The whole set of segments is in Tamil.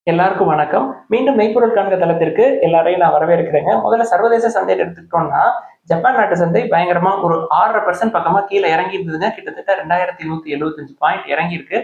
எல்லாருக்கும் வணக்கம். மீண்டும் மெய்ப்பொருள் காண்க தளத்திற்கு எல்லாரையும் நான் வரவேற்கிறேங்க. முதல்ல சர்வதேச சந்தைன்னு எடுத்துக்கிட்டோம்னா, ஜப்பான் நாட்டு சந்தை பயங்கரமா ஒரு 6.5% பக்கமா கீழ இறங்கி இருந்ததுங்க. கிட்டத்தட்ட 2175 பாயிண்ட் இறங்கியிருக்கு.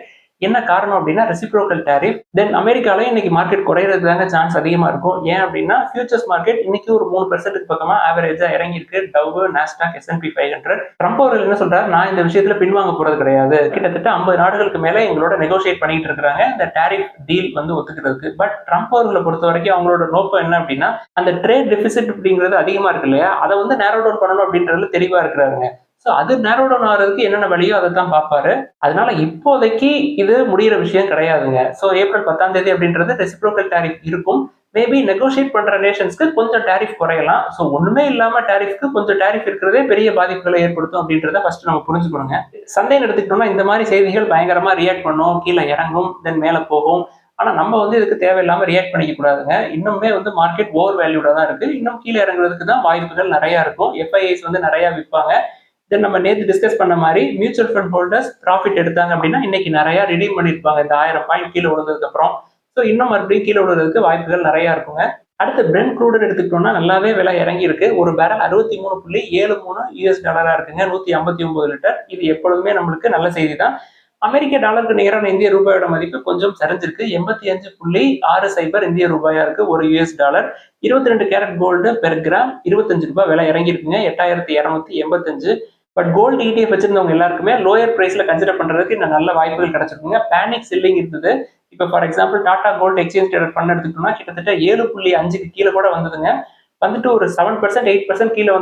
என்ன காரணம் அப்படின்னா, ரெசிப்ரோக்கல் டாரிஃப். அமெரிக்காலயும் இன்னைக்கு மார்க்கெட் குறையறதுக்கு தாங்க சான்ஸ் அதிகமா இருக்கும். ஏன் அப்படின்னா, ஃபியூச்சர்ஸ் மார்க்கெட் இன்னைக்கு ஒரு 3% பக்கமா ஆவரேஜா இறங்கியிருக்கு. Tau, Nasdaq, S&P 500. ட்ரம்ப் அவர்கள் என்ன சொல்றாரு, நான் இந்த விஷயத்துல பின்வாங்க போறது கிடையாது. கிட்டத்தட்ட 50 நாடுகளுக்கு மேல எங்களோட நெகோசியேட் பண்ணிட்டு இருக்காங்க இந்த டாரிஃப் டீல் ஒத்துக்கிறதுக்கு. பட் ட்ரம்ப் அவர்களை பொறுத்த வரைக்கும் அவங்களோட நோக்கம் என்ன அப்படின்னா, அந்த ட்ரேட் டெபிசிட் அப்படிங்கிறது அதிகமா இருக்கு இல்லையா, அதை நேரோ டவுன் பண்ணணும் அப்படின்றதுல தெளிவா இருக்கிறாருங்க. ஸோ அது நேரோ டவுன் ஆகிறதுக்கு என்னென்ன வழியோ அதை தான் பார்ப்பாரு. அதனால இப்போதைக்கு இது முடியிற விஷயம் கிடையாதுங்க. ஸோ ஏப்ரல் 10ஆம் தேதி அப்படின்றது ரெசிப்ரோக்கல் டாரிஃப் இருக்கும். மேபி நெகோசியேட் பண்ற நேஷன்ஸ்க்கு கொஞ்சம் டாரிஃப் குறையலாம். ஸோ ஒண்ணுமே இல்லாம டாரிஃப்க்கு கொஞ்சம் டாரிஃப் இருக்கிறதே பெரிய பாதிப்புகளை ஏற்படுத்தும் அப்படின்றத ஃபர்ஸ்ட் நம்ம புரிஞ்சுக்கணுங்க. சந்தைன்னு எடுத்துக்கிட்டோம்னா இந்த மாதிரி செய்திகள் பயங்கரமா ரியாக்ட் பண்ணும், கீழே இறங்கும், தென் மேல போகும். ஆனா நம்ம இதுக்கு தேவையில்லாம ரியாக்ட் பண்ணிக்க கூடாதுங்க. இன்னுமே மார்க்கெட் ஓவர் வேல்யூடா தான் இருக்கு. இன்னும் கீழே இறங்குறதுக்கு தான் வாய்ப்புகள் நிறைய இருக்கும். எஃப்ஐஐஸ் நிறைய விற்பாங்க. தென் நம்ம நேற்று டிஸ்கஸ் பண்ண மாதிரி மியூச்சுவல் ஃபண்ட் ஹோல்டர்ஸ் ப்ராஃபிட் எடுத்தாங்க அப்படின்னா இன்னைக்கு நிறைய ரிடீம் பண்ணிருப்பாங்க இந்த 1000 பாயிண்ட் கீழே விழுந்ததுக்கு அப்புறம். ஸோ இன்னும் மறுபடியும் கீழே விழுறதுக்கு வாய்ப்புகள் நிறைய இருக்குங்க. அடுத்து பிரெண்ட் க்ரூடுன்னு எடுத்துக்கிட்டோம்னா நல்லாவே விலை இறங்கி இருக்கு. ஒரு பேரல் 63.73 US டாலரா இருக்குங்க. 159 லிட்டர். இது எப்பொழுதுமே நம்மளுக்கு நல்ல செய்தி தான். அமெரிக்க டாலருக்கு நிகரான இந்திய ரூபாயோட மதிப்பு கொஞ்சம் சரிஞ்சிருக்கு. 85.60 இந்திய ரூபாயா இருக்கு ஒரு US dollar. 22 carat gold per gram 25 ரூபாய் விலை இறங்கி இருக்குங்க. 8285. பட் கோல்டு ETF வச்சிருந்தவங்க எல்லாருக்குமே லோயர் பிரைஸ்ல கன்சிடர் பண்றதுக்கு இந்த நல்ல வாய்ப்புகள் கிடைச்சிருக்குங்க. பேனிக் செல்லிங் இருந்தது. இப்போ for example Tata gold exchange traded fund எடுத்துக்கிட்டோம்னா கிட்டத்தட்ட 7.5க்கு கீழே கூட வந்ததுங்க. ஒரு 7% 8% கீழே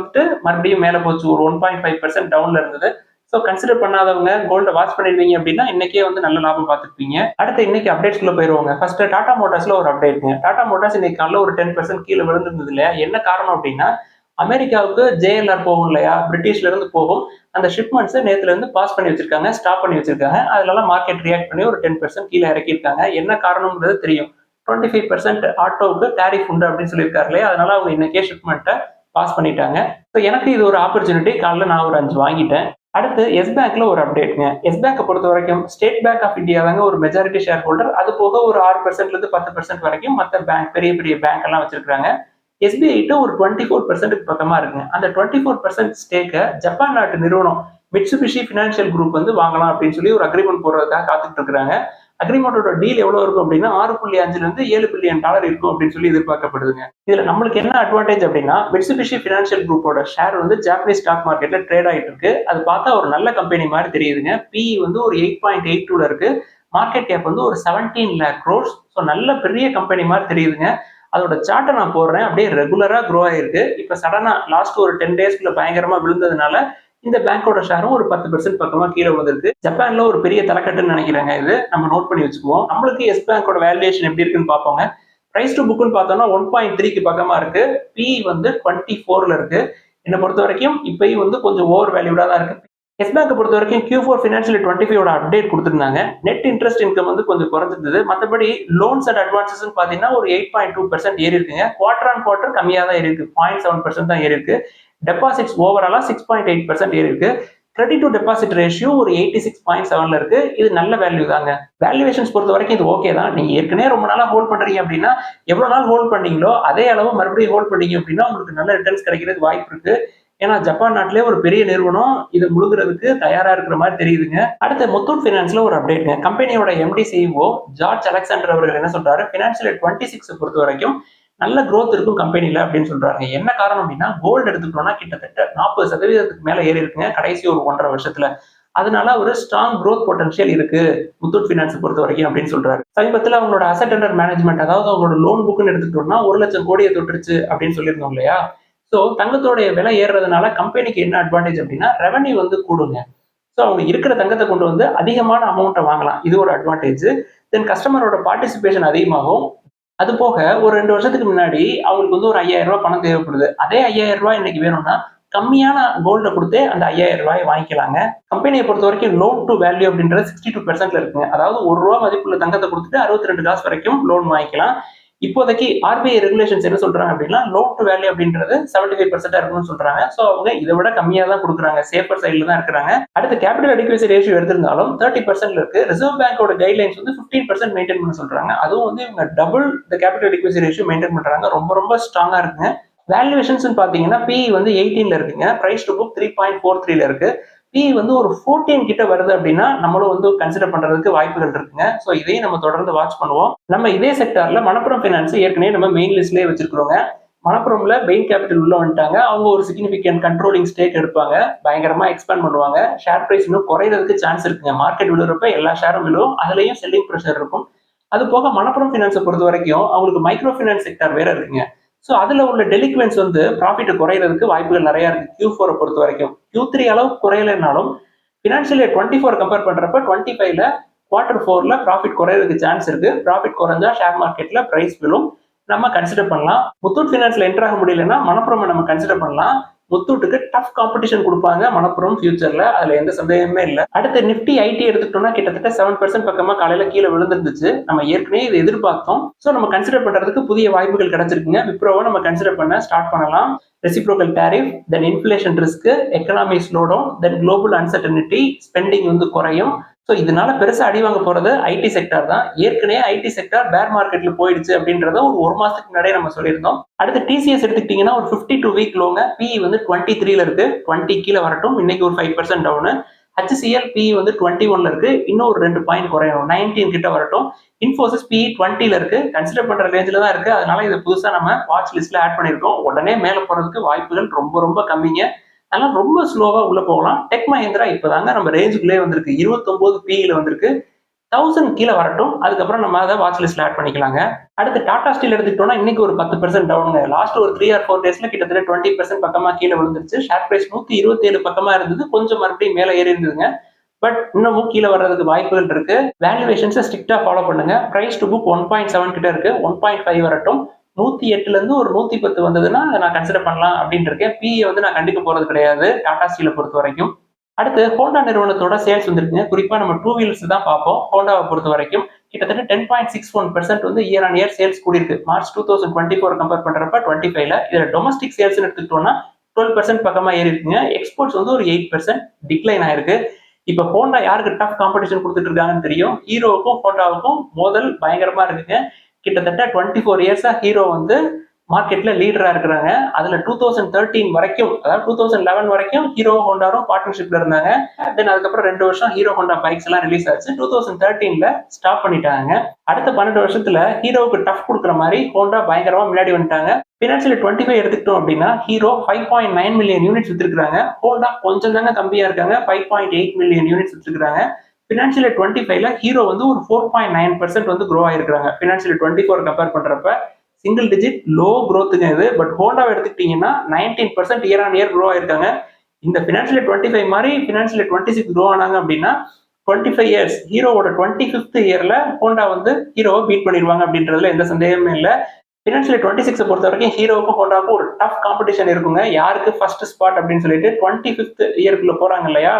மறுபடியும் மேலே போச்சு. ஒரு 1.5% டவுன்ல இருந்தது. ஸோ கன்சிடர் பண்ணாதவங்க கோல்ட வாட்ச் பண்ணிருந்தீங்க அப்படின்னா இன்னைக்கே நல்ல லாபம் பார்த்துருப்பீங்க. அடுத்து இன்னைக்கு அப்டேட்ஸ்குள்ள போயிருவாங்க. ஃபர்ஸ்ட் டாடா மோட்டார்ஸ்ல ஒரு அப்டேட்ங்க. டாடா மோட்டார்ஸ் இன்னைக்கு காலைல ஒரு 10% கீழே விழுந்திருந்தது இல்லையா, என்ன காரணம் அப்படின்னா அமெரிக்காவுக்கு JLR போகும் இல்லையா, பிரிட்டிஷ்ல இருந்து போகும். அந்த ஷிப்மெண்ட்ஸ் நேத்துல இருந்து பாஸ் பண்ணி வச்சிருக்காங்க, ஸ்டாப் பண்ணி வச்சிருக்காங்க. அதனால மார்க்கெட் ரியாக்ட் பண்ணி ஒரு 10% கீழே இறக்கியிருக்காங்க. என்ன காரணம்ன்றது தெரியும். 25% ஆட்டோவுக்கு டாரிஃப் உண்டு அப்படின்னு சொல்லியிருக்காரு இல்லையா, அதனால அவங்க இன்னைக்கே ஷிப்மெண்ட்டை பாஸ் பண்ணிட்டாங்க. ஸோ எனக்கு இது ஒரு ஆப்பர்ச்சுனிட்டி. காலைல நான் ஒரு 5 வாங்கிட்டேன். அடுத்து எஸ் பேங்க்ல ஒரு அப்டேட்ங்க. எஸ் பேங்கை பொறுத்த வரைக்கும் ஸ்டேட் பேங்க் ஆஃப் இந்தியா தாங்க ஒரு மெஜாரிட்டி ஷேர் ஹோல்டர். அது போக ஒரு 6%ல இருந்து 10% வரைக்கும் மற்ற பேங்க், பெரிய பெரிய பேங்க் எல்லாம் வச்சிருக்காங்க. SBI ஒரு 24% பக்கமா இருக்குங்க. அந்த 24% ஸ்டேக்கை ஜப்பான் நாட்டு நிறுவனம் மிட்சுபிஷி ஃபினான்ஷியல் குரூப் வாங்கலாம் அப்படின்னு சொல்லி ஒரு அக்ரிமெண்ட் போடுறதுக்காக காத்துட்டு இருக்காங்க. அக்ரிமெண்டோட டீல் எவ்வளவு இருக்கும் அப்படின்னா 6.5 இருந்து $7 பில்லியன் இருக்கும் அப்படின்னு சொல்லி எதிர்பார்க்கப்படுதுங்க. இதுல நம்மளுக்கு என்ன அட்வான்டேஜ் அப்படின்னா மிட்சுபிஷி ஃபினான்ஷியல் குரூப்போட ஷேர் ஜாப்பனீஸ் ஸ்டாக் மார்க்கெட்ல ட்ரேட் ஆயிட்டு இருக்கு. அது பார்த்தா ஒரு நல்ல கம்பெனி மாதிரி தெரியுதுங்க. PE ஒரு 8.82ல இருக்கு. மார்க்கெட் கேப் ஒரு 17 lakh crores. ஸோ நல்ல பெரிய கம்பெனி மாதிரி தெரியுதுங்க. அதோட சார்ட்டை நான் போடுறேன். அப்படியே ரெகுலரா க்ரோ ஆயிருக்கு. இப்ப சடனா லாஸ்ட் ஒரு 10 டேஸ்க்குள்ள பயங்கரமா விழுந்ததுனால இந்த பேங்கோட ஷேரும் ஒரு 10% பக்கமா கீழே வந்திருக்கு. ஜப்பான்ல ஒரு பெரிய தலைக்கட்டுன்னு நினைக்கிறேங்க. இது நம்ம நோட் பண்ணி வச்சுக்குவோம். நம்மளுக்கு எஸ் பேங்கோட வேல்யூவேஷன் எப்படி இருக்குன்னு பார்ப்போங்க. பிரைஸ் டு புக்னு பார்த்தோம்னா 1.3க்கு பக்கமா இருக்கு. PE 24ல இருக்கு. என்னை பொறுத்த வரைக்கும் இப்பயும் கொஞ்சம் ஓவர் வேல்யூடா தான் இருக்கு. எஸ் பேங்கை பொறுத்த வரைக்கும் Q4 ஃபினான்ஷியல் 25 அப்டேட் கொடுத்திருந்தாங்க. நெட் இன்ட்ரெஸ்ட் இன்கம் கொஞ்சம் குறைஞ்சிருந்தது. மற்றபடி லோன்ஸ் அண்ட் அட்வான்சஸ் பார்த்தீங்கன்னா ஒரு 8.2% ஏறி இருக்குங்க. குவார்டர் ஆன் குவார்டர் கம்மியாக தான் ஏறி இருக்கு. 0.7% தான் ஏறி இருக்கு. டெபாசிட்ஸ் ஓவராலா 6.8% ஏறி இருக்கு. கிரெடிட் டு டெபாசிட் ரேஷியோ ஒரு 86.7ல இருக்கு. இது நல்ல வேல்யூ தாங்க. வேல்யூவேஷன்ஸ் பொறுத்த வரைக்கும் இது ஓகே தான். நீங்க ஏற்கனவே ரொம்ப நாளா ஹோல்ட் பண்றீங்க அப்படின்னா எவ்வளவு நாள் ஹோல்ட் பண்ணீங்களோ அதே அளவு மறுபடியும் ஹோல்ட் பண்ணீங்க அப்படின்னா உங்களுக்கு நல்ல ரிட்டர்ன்ஸ் கிடைக்கிறதுக்கு வாய்ப்பு இருக்கு. ஏன்னா ஜப்பான் நாட்டிலே ஒரு பெரிய நிறுவனம் இதை முழுகிறதுக்கு தயாரா இருக்கிற மாதிரி தெரியுதுங்க. அடுத்த முத்தூட் பினான்ஸ்ல ஒரு அப்டேட்ங்க. கம்பெனியோட MD CEO ஜார்ஜ் அலெக்சாண்டர் அவர்கள் என்ன சொல்றாரு, பினான்சியல் 26 பொறுத்த வரைக்கும் நல்ல growth இருக்கும் கம்பெனில அப்படின்னு சொல்றாங்க. என்ன காரணம் அப்படின்னா கோல்டு எடுத்துக்கிட்டோம்னா கிட்டத்தட்ட 40% மேல ஏறி இருக்குங்க கடைசி ஒரு 1.5 வருஷத்துல. அதனால ஒரு ஸ்ட்ராங் க்ரோத் பொட்டன்ஷியல் இருக்கு முத்தூட் பினான்ஸ் பொறுத்த வரைக்கும் அப்படின்னு சொல்றாரு. சமீபத்தில் அவங்களோட அசெட் அண்டர் மேனேஜ்மெண்ட், அதாவது அவங்களோட லோன் புக்னு எடுத்துக்கிட்டோம்னா 1 லட்சம் கோடியை தொட்டுருச்சு அப்படின்னு சொல்லியிருந்தோம் இல்லையா. ஸோ தங்கத்தோடைய விலை ஏறுறதுனால கம்பெனிக்கு என்ன அட்வான்டேஜ் அப்படின்னா ரெவன்யூ கூடுங்க. ஸோ அவங்க இருக்கிற தங்கத்தை கொண்டு அதிகமான அமௌண்ட்டை வாங்கலாம். இது ஒரு அட்வான்டேஜ். தென் கஸ்டமரோட பார்ட்டிசிபேஷன் அதிகமாகும். அது போக ஒரு 2 வருஷத்துக்கு முன்னாடி அவங்களுக்கு ஒரு 5,000 ரூபாய் பணம் தேவைப்படுது. அதே 5,000 ரூபாய் இன்னைக்கு வேணும்னா கம்மியான கோல்ட கொடுத்தே அந்த 5,000 ரூபாய் வாங்கிக்கலாங்க. கம்பெனியை பொறுத்த வரைக்கும் லோன் டு வேல்யூ அப்படின்றது 62%ல இருக்குங்க. அதாவது 1 ரூபா மதிப்புள்ள தங்கத்தை கொடுத்துட்டு 62 காசு வரைக்கும் லோன் வாங்கிக்கலாம். இப்போதைக்கு ஆர்பிஐ ரெகுலேஷன்ஸ் என்ன சொல்றாங்க அப்படின்னா லோன் டு வேல்யூ அப்படின்றது 75% இருக்கணும்னு சொல்றாங்க. ஸோ அவங்க இதை விட கம்மியாக தான் கொடுக்குறாங்க, சேஃபர் சைடில் தான் இருக்கிறாங்க. அடுத்து கேபிட்டல் அடிக்வசி ரேஷியோ எடுத்திருந்தாலும் 30% இருக்கு. ரிசர்வ் பேங்கோட கைட்லைன்ஸ் வந்து 15% மெயின்டைன் பண்ண சொல்றாங்க. அதுவும் வந்து இவங்க டபுள் இந்த கேபிட்டல் அடிக்வசி ரேஷியோ மெயின்டைன் பண்றாங்க. ரொம்ப ரொம்ப ஸ்ட்ராங்கா இருக்குங்க. வேல்யூவேஷன்ஸ் பாத்தீங்கன்னா பிஇ வந்து 18ல இருக்குங்க, பிரைஸ் டு புக் 3.43ல இருக்கு. பிஇ வந்து ஒரு 14 கிட்ட வருது அப்படின்னா நம்மளும் வந்து கன்சிடர் பண்றதுக்கு வாய்ப்புகள் இருக்குங்க. ஸோ இதையும் நம்ம தொடர்ந்து வாட்ச் பண்ணுவோம். நம்ம இதே செக்டார்ல மணப்புரம் ஃபைனான்ஸ் ஏற்கனவே நம்ம மெயின் லிஸ்ட்லயே வச்சிருக்கிறோங்க. மணப்புரம்ல பெயின் கேபிட்டல் உள்ள வந்துட்டாங்க. அவங்க ஒரு சிக்னிபிகன்ட் கண்ட்ரோலிங் ஸ்டேக் எடுப்பாங்க, பயங்கரமா எக்ஸ்பேண்ட் பண்ணுவாங்க. ஷேர் பிரைஸ் இன்னும் குறையிறதுக்கு சான்ஸ் இருக்குங்க. மார்க்கெட் விழுறப்ப எல்லா ஷேரும் விழுவும், அதுலயும் செல்லிங் ப்ரெஷர் இருக்கும். அது போக மணப்புரம் ஃபைனான்ஸை பொறுத்த வரைக்கும் அவங்களுக்கு மைக்ரோ ஃபைனான்ஸ் செக்டார் வேற இருக்குங்க. ஸோ அதுல உள்ள டெலிக்வன்ஸ் வந்து ப்ராஃபிட் குறையிறதுக்கு வாய்ப்புகள் நிறைய இருக்கு. Q4 பொறுத்த வரைக்கும் Q3 அளவுக்கு குறையலைனாலும் ஃபினான்ஷியல் இயர் 24 கம்பேர் பண்றப்ப 25ல Q4ல ப்ராஃபிட் குறையிறதுக்கு சான்ஸ் இருக்கு. ப்ராஃபிட் குறைஞ்சா ஷேர் மார்க்கெட்ல பிரைஸ் விழும், நம்ம கன்சிடர் பண்ணலாம். முத்தூட் ஃபினான்ஸ்ல என்டர் ஆக முடியலன்னா மணப்புரம் நம்ம கன்சிடர் பண்ணலாம். முத்தூட்டுக்கு டஃப் காம்படிஷன் கொடுப்பாங்க மணப்புரம் ஃபியூச்சர்ல, அதுல எந்த சந்தேகமே இல்லை. அடுத்து நிப்டி ஐடி எடுத்துக்கிட்டோம்னா கிட்டத்தட்ட 7% பக்கமா காலையில கீழே விழுந்துருந்துச்சு. நம்ம ஏற்கனவே இதை எதிர்பார்த்தோம். ஸோ நம்ம கன்சிடர் பண்றதுக்கு புதிய வாய்ப்புகள் கிடைச்சிருக்குங்க. விப்ரோவை நம்ம கன்சிடர் பண்ண ஸ்டார்ட் பண்ணலாம். Reciprocal tariff, then inflation risk, economy slowdown, then global uncertainty, spending வந்து குறையும். ஸோ இதனால பெருசா அடி வாங்க போறது ஐடி செக்டார் தான். ஏற்கனவே ஐடி செக்டார் பேர் மார்க்கெட்ல போயிடுச்சு அப்படின்றத ஒரு மாசத்துக்கு முன்னாடியே நம்ம சொல்லியிருந்தோம். அடுத்து டிசிஎஸ் எடுத்துக்கிட்டீங்கன்னா ஒரு 52 வீக் லோங்க, பிஇ வந்து 23ல இருக்கு. 20 கீழே வரட்டும், இன்னைக்கு ஒரு 5% டவுனு. HCL பிஇ வந்து 21ல இருக்கு, இன்னும் ஒரு 2 பாயிண்ட் குறையணும், 19 கிட்ட வரட்டும். இன்ஃபோசிஸ் பிஇ 20ல இருக்கு, கன்சிடர் பண்ற ரேஞ்சில தான் இருக்கு. அதனால இதை புதுசா நம்ம வாட்ச் லிஸ்ட்ல ஆட் பண்ணிருக்கோம். உடனே மேல போறதுக்கு வாய்ப்புகள் ரொம்ப ரொம்ப கம்மிங்க. அதனால ரொம்ப ஸ்லோவா உள்ள போகலாம். டெக் மஹேந்திரா இப்பதாங்க நம்ம ரேஞ்சுக்குள்ளே வந்திருக்கு, 29 பிஇல வந்திருக்கு. 1000 கீழே வரட்டும், அதுக்கப்புறம் நம்ம அதை வாட்ச் லிஸ்ட்ல ஆட் பண்ணிக்கலாங்க. அடுத்து டாடா ஸ்டீல் எடுத்துக்கிட்டோம்னா இன்னைக்கு ஒரு 10% டவுனுங்க. லாஸ்ட் ஒரு 3 or 4 டேஸ்ல கிட்டத்தட்ட 20% பக்கமா கீழே விழுந்துருச்சு. ஷேர் பிரைஸ் 127 பக்கமா இருந்தது, கொஞ்சம் மறுபடியும் மேலே ஏறி இருந்ததுங்க. பட் இன்னமும் கீழே வர்றதுக்கு வாய்ப்புகள் இருக்கு. வேல்யூவேஷன்ஸை ஸ்ட்ரிக்டா ஃபாலோ பண்ணுங்க. பிரைஸ் டு புக் 1.7 கிட்ட இருக்கு, 1.5 வரட்டும். 108ல இருந்து ஒரு 110 வந்ததுன்னா நான் கன்சிடர் பண்ணலாம் அப்படின்னு இருக்கேன். பிஇ வந்து நான் கண்டிக்க போறது கிடையாது டாடா ஸ்டீலை பொறுத்த வரைக்கும். அடுத்து ஹோண்டா நிறுவனத்தோட சேல்ஸ் வந்துருக்குங்க. குறிப்பா நம்ம 2 வீலர்ஸ் தான் பார்ப்போம். ஹோண்டாவை பொறுத்த வரைக்கும் கிட்டத்தட்ட 10.61% வந்து இயர் ஆன் இயர் சேல்ஸ் கூடியிருக்கு. மார்ச் 2024 கம்பேர் பண்றப்ப 25ல. இதுல டொமஸ்டிக் சேல்ஸ் எடுத்துக்கிட்டோம்னா 12% பக்கமா ஏறி இருக்குங்க. எக்ஸ்போர்ட்ஸ் வந்து ஒரு 8% டிக்ளைன் ஆயிருக்கு. இப்ப ஹோண்டா யாருக்கு டஃப் காம்படிஷன் கொடுத்துட்டு இருக்காங்கன்னு தெரியும். ஹீரோவுக்கும் ஹோண்டாவுக்கும் மோதல் பயங்கரமா இருக்குங்க. கிட்டத்தட்ட 24 இயர்ஸா ஹீரோ வந்து மார்க்கெட்ல லீடரா இருக்கிறாங்க. அதுல 2013 வரைக்கும், அதாவது 2011 வரைக்கும் ஹீரோ ஹோண்டாரும் பார்ட்னர்ஷிப்ல இருந்தாங்க. தென் அதுக்கப்புறம் 2 வருஷம் ஹீரோ ஹோண்டா பைக்ஸ் எல்லாம் ரிலீஸ் ஆச்சு. 2013ல ஸ்டாப் பண்ணிட்டாங்க. அடுத்த 12 வருஷத்துல ஹீரோவுக்கு டஃப் கொடுக்குற மாதிரி ஹோண்டா பயங்கரமா முன்னாடி வந்துட்டாங்க. பினான்சியல் 25 எடுத்துக்கிட்டோம் அப்படின்னா ஹீரோ 5.9 மில்லியன் யூனிட்ஸ் வித்துருக்காங்க. ஹோண்டா கொஞ்சம் தாங்க கம்மியா இருக்காங்க, 5.8 மில்லியன் யூனிட்ஸ் வித்துருக்காங்க. பினான்சியல் 25ல ஹீரோ வந்து ஒரு 4.9% வந்து க்ரோ ஆயிருக்காங்க. பினான்சியல் 24 கம்பேர் பண்றப்ப சிங்கிள் டிஜிட் லோ க்ரோத்துங்க இது. பட் ஹோண்டாவை எடுத்துக்கிட்டீங்கன்னா 19% இயர் ஆன் இயர் க்ரோ ஆயிருக்காங்க. இந்த பினான்சியல் 25 மாதிரி பினான்சியல் 26 க்ரோ ஆனாங்க அப்படின்னா 25 இயர்ஸ் ஹீரோவோட 25th இயர்ல ஹோண்டா வந்து ஹீரோவை பீட் பண்ணிடுவாங்க அப்படின்றதுல எந்த சந்தேகமே இல்லை. பினான்சியல் 26 பொறுத்த வரைக்கும் ஹீரோவுக்கும் ஹோண்டாவுக்கும் ஒரு டஃப் காம்படிஷன் இருக்குங்க. யாருக்கு ஃபர்ஸ்ட் ஸ்பாட் அப்படின்னு சொல்லிட்டு 25th இயர்க்குள்ள போறாங்க இல்லையா,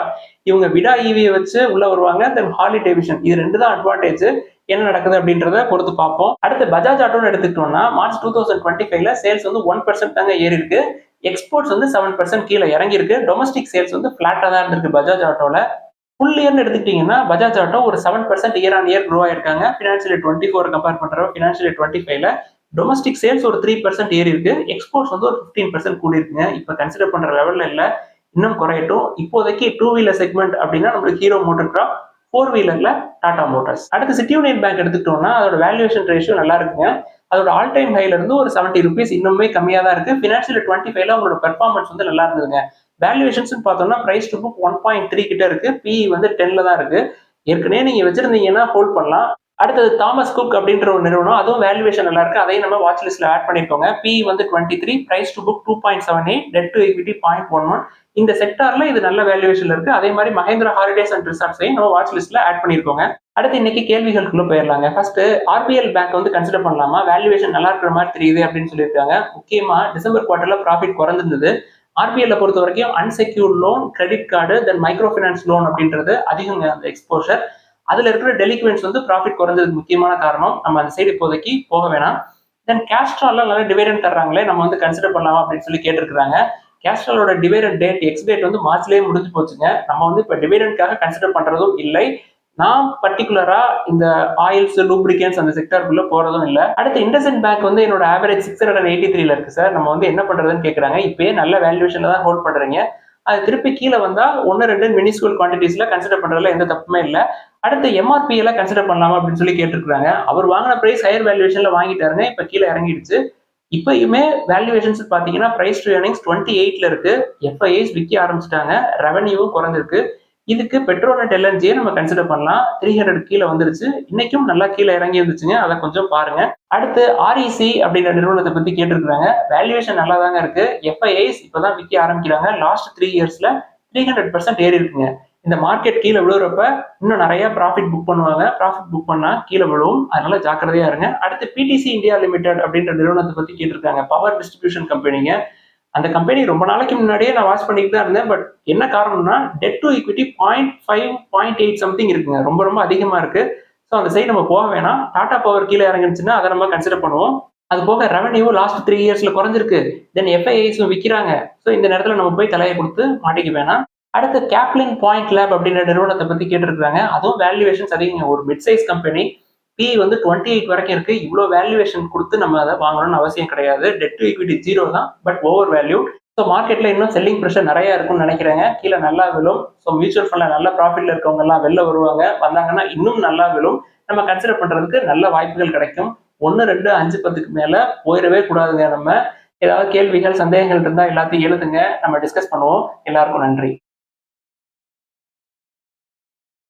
இவங்க விடா ஈவியை வச்சு உள்ள வருவாங்க. தென் ஹார்லி டேவிட்சன், இது 2 தான் அட்வான்டேஜ். என்ன நடக்குது அப்படின்றத பொறுத்து பார்ப்போம். அடுத்து பஜாஜ் ஆட்டோன்னு எடுத்துக்கிட்டோம்னா மார்ச் 2025ல சேல்ஸ் வந்து 1% தாங்க ஏறி இருக்கு. எக்ஸ்போர்ட்ஸ் வந்து 7% கீழே இறங்கி இருக்கு. டொமஸ்டிக் சேல்ஸ் வந்து பிளாட்டா தான் இருந்திருக்கு பஜாஜ் ஆட்டோல. ஃபுல் இயர்னு எடுத்துக்கிட்டீங்கன்னா பஜாஜ் ஆட்டோ ஒரு 7% இயர் ஆன் இயர் க்ரோ ஆயிருக்காங்க. பினான்சியல் 24 கம்பேர் பண்றப்ப பினான்சியல் 25ல டொமஸ்டிக் சேல்ஸ் ஒரு 3% ஏறி இருக்கு. எக்ஸ்போர்ட்ஸ் வந்து ஒரு 15% கூடி இருக்குங்க. இப்ப கன்சிடர் பண்ற லெவல்ல இல்ல, இன்னும் குறையட்டும். இப்போதைக்கு 2 வீலர் செக்மெண்ட் அப்படின்னா நம்மளுக்கு ஹீரோ மோட்டர் கிராப், 4 வீலர்ல டாடா மோட்டார்ஸ். அடுத்து சிட்டி யூனியன் பேங்க் எடுத்துக்கிட்டோம்னா அதோட வேல்யூவேஷன் ரேஷியோ நல்லா இருக்குங்க. அதோட ஆல் டைம் ஹைல இருந்து ஒரு 70 rupees இன்னுமே கம்மியா தான் இருக்கு. பினான்சியல் 25ல அவங்களோட பெர்ஃபார்மன்ஸ் வந்து நல்லா இருந்ததுங்க. வேல்யூவேஷன்ஸ் பார்த்தோம்னா பிரைஸ் டு புக் 1.3 கிட்ட இருக்கு. பிஇ வந்து 10ல தான் இருக்கு. ஏற்கனவே நீங்க வச்சிருந்தீங்கன்னா ஹோல்ட் பண்ணலாம். அடுத்தது தாமஸ் குக் அப்படின்ற ஒரு நிறுவனம், அதுவும் வேல்யூவேஷன் நல்லா இருக்கு. அதையும் நம்ம வாட்ச் லிஸ்ட்ல ஆட் பண்ணிருக்கோங்க. பிஇ வந்து 23, price to book 2.78, debt to equity 0.11. இந்த செக்டார்ல இது நல்ல வேல்யூவேஷன்ல இருக்கு. அதே மாதிரி மஹேந்திரா ஹாலிடேஸ் அண்ட் ரிசார்ட்ஸையும் நம்ம வாட்ச் லிஸ்ட்ல ஆட் பண்ணிருக்கோங்க. அடுத்து இன்னைக்கு கேள்விகளுக்குள்ள போயிடலாங்க. ஃபர்ஸ்ட் ஆர்பிஎல் பேங்க் வந்து கன்சிடர் பண்ணலாமா, வேல்யூவேஷன் நல்லா இருக்கிற மாதிரி தெரியுது அப்படின்னு சொல்லியிருக்காங்க. முக்கியமா டிசம்பர் குவார்டர்ல ப்ராஃபிட் குறைஞ்சிருந்தது. ஆர்பிஎல் பொறுத்த வரைக்கும் அன்செக்யூர்ட் லோன், கிரெடிட் கார்டு, தென் மைக்ரோ ஃபைனான்ஸ் லோன் அப்படின்றது அதிகங்க அந்த எக்ஸ்போஷர். அதுல இருக்கிற டெலிக்வென்ஸ் வந்து ப்ராஃபிட் குறைஞ்சதுக்கு முக்கியமான காரணம். நம்ம அந்த சைடு இப்போதைக்கு போக வேணாம். தென் கேஸ்ட்ரால நல்ல டிவிடெண்ட் தர்றாங்களே, நம்ம வந்து கன்சிடர் பண்ணலாமா அப்படின்னு சொல்லி கேட்டிருக்காங்க. கேஸ்ட்ராலோட டிவிடெண்ட் டேட் எக்ஸ் டேட் வந்து மார்ச்லயே முடிஞ்சு போச்சுங்க. நம்ம வந்து இப்ப டிவிடெண்ட்காக கன்சிடர் பண்றதும் இல்லை. நான் பர்டிகுலரா இந்த ஆயில்ஸ், லூப்ரிகன்ஸ் அந்த செக்டருக்குள்ள போறதும் இல்ல. அடுத்து இண்டஸ்இண்ட் பேங்க் வந்து என்னோட ஆவரேஜ் 683 இருக்கு சார். நம்ம வந்து என்ன பண்றதுன்னு கேக்குறாங்க. இப்பயே நல்ல வேல்யூவேஷன்ல தான் ஹோல்ட் பண்றீங்க. அது திருப்பி கீழே வந்தா 1-2 மினிஸ்கூல் குவான்டிட்டிஸ்ல கன்சிடர் பண்றதுல எந்த தப்புமே இல்லை. அடுத்து எம்ஆர்பி எல்லாம் கன்சிடர் பண்ணலாமா அப்படின்னு சொல்லி கேட்டிருக்காங்க. அவர் வாங்கின பிரைஸ் ஹையர் வேல்யூவேஷன்ல வாங்கிட்டாருங்க. இப்ப கீழே இறங்கிடுச்சு. இப்பயுமே வேல்யூவேஷன்ஸ் பாத்தீங்கன்னா பிரைஸ் டு ஏர்னிங்ஸ் 28ல இருக்கு. எஃப்ஐஐஸ் விற்க ஆரம்பிச்சிட்டாங்க. ரெவன்யூவும் குறைஞ்சிருக்கு. இதுக்கு பெட்ரோநெட் எல்என்ஜியை நம்ம கன்சிடர் பண்ணலாம். 300 கீழே வந்துருச்சு. இன்னைக்கும் நல்லா கீழே இறங்கி இருந்துச்சுங்க. அதை கொஞ்சம் பாருங்க. அடுத்து ஆர்இசி அப்படின்ற நிறுவனத்தை பத்தி கேட்டிருக்காங்க. வேல்யூவேஷன் நல்லா தாங்க இருக்கு. எஃப்ஐஐஸ் இப்பதான் விற்க ஆரம்பிக்கிறாங்க. லாஸ்ட் 3 இயர்ஸ்ல 300% ஏறி இருக்குங்க. இந்த மார்க்கெட் கீழே விழுறப்ப இன்னும் நிறைய ப்ராஃபிட் புக் பண்ணுவாங்க. ப்ராஃபிட் புக் பண்ணா கீழே விழுவும். அதனால ஜாக்கிரதையா இருங்க. அடுத்து பிடிசி இந்தியா லிமிடெட் அப்படின்ற நிறுவனத்தை பத்தி கேட்டிருக்காங்க. பவர் டிஸ்ட்ரிபியூஷன் கம்பெனிங்க. அந்த கம்பெனி ரொம்ப நாளைக்கு முன்னாடியே நான் வாட்ச் பண்ணிட்டு தான் இருந்தேன். பட் என்ன காரணம்னா டெட் டு ஈக்விட்டி 0.5 0.8 சம்திங் இருக்குங்க. ரொம்ப ரொம்ப அதிகமா இருக்கு. ஸோ அந்த சைடு நம்ம போக வேணாம். டாடா பவர் கீழே இறங்கிடுச்சுன்னா அதை நம்ம கன்சிடர் பண்ணுவோம். அது போக ரெவன்யூ லாஸ்ட் 3 இயர்ஸ்ல குறைஞ்சிருக்கு. தென் எஃப்ஐஐஸும் விற்கிறாங்க. ஸோ இந்த நேரத்தில் நம்ம போய் தலையை கொடுத்து மாட்டிக்க வேணாம். அடுத்து கேப்லின் பாயிண்ட் லேப் அப்படின்ற நிறுவனத்தை பத்தி கேட்டிருக்காங்க. அதுவும் வேல்யூவேஷன்ஸ் அதிகங்க. ஒரு மிட் சைஸ் கம்பெனி. பி வந்து 28 வரைக்கும் இருக்கு. இவ்வளோ வேல்யூவேஷன் கொடுத்து நம்ம அதை வாங்கணும்னு அவசியம் கிடையாது. டெட் டு ஈக்விட்டி 0 தான். But over value. ஸோ மார்க்கெட்ல இன்னும் செல்லிங் ப்ரெஷர் நிறைய இருக்கும்னு நினைக்கிறேங்க. கீழே நல்லா விழும். ஸோ மியூச்சுவல் ஃபண்ட்ல நல்ல ப்ராஃபிட்ல இருக்கவங்க எல்லாம் வெளில வருவாங்க. வந்தாங்கன்னா இன்னும் நல்லா விழும். நம்ம கன்சிடர் பண்றதுக்கு நல்ல வாய்ப்புகள் கிடைக்கும். 1, 2, 5, 10க்கு மேல போயிடவே கூடாதுங்க. நம்ம ஏதாவது கேள்விகள், சந்தேகங்கள் இருந்தா எல்லாத்தையும் எழுதுங்க. நம்ம டிஸ்கஸ் பண்ணுவோம். எல்லாருக்கும் நன்றி.